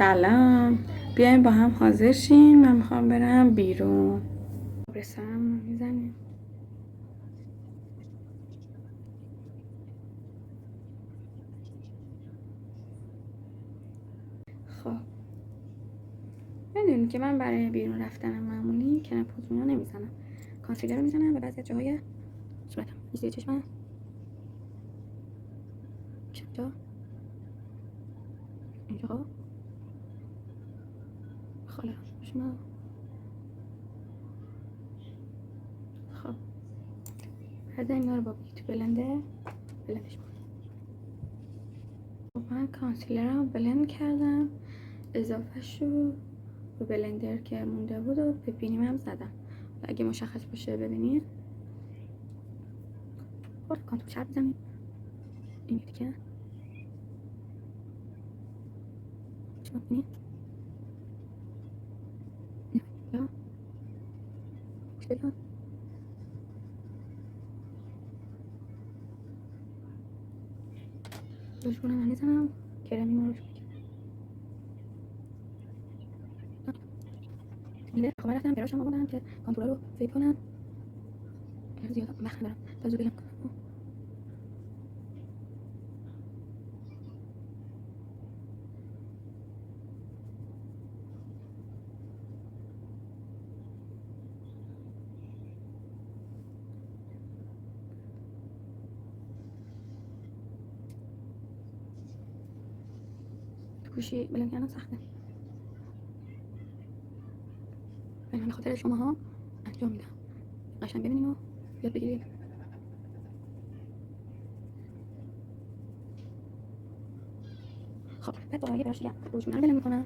سلام، بیایم با هم حاضر شیم. من میخوام برم بیرون. برسم میزنیم. خب میدونی که من برای بیرون رفتن معمولی کنار پوزونا نمیزنم، کانسیلر رو میزنم و بعضی جاهای صورتم اینجا چشمم اینجا اینجا خاله شما. خب بعد اینا رو با بیوتی بلندر بلندش میکنم. خب من کانسیلر رو بلند کردم، اضافه شو رو بلندر که مونده بود و ببینیم هم زدم. اگه مشخص باشه ببینید. خب کانتور شرط بزنیم این دیگه شما ببینید یا مشکل روشونم هم میزنم کرمی ما روش میده. خب من رفتم براشم آوردم که کانتور رو فیت کنم. زیاد وقت ندارم تا زود بگم کنم. گوشی بلند کردن سخته، ولی من به خاطر شماها انجام میدم. قشنگ ببینیم و یاد بگیرید. خب بعد با یه براش دیگه روشونه رو بلند میکنم.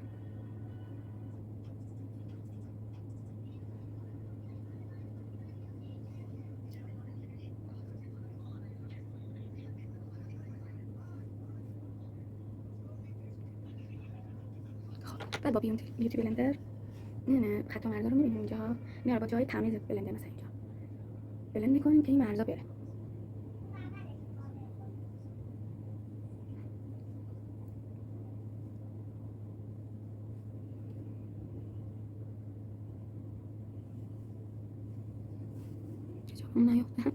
خب بعد با بیوتی بلندر این خط و مرزا رو میبینیم اینجاها، اینا رو با جای تمیز بلندر مثلا اینجا بلند میکنیم که این مرزا بره. چه جا اون نیفته.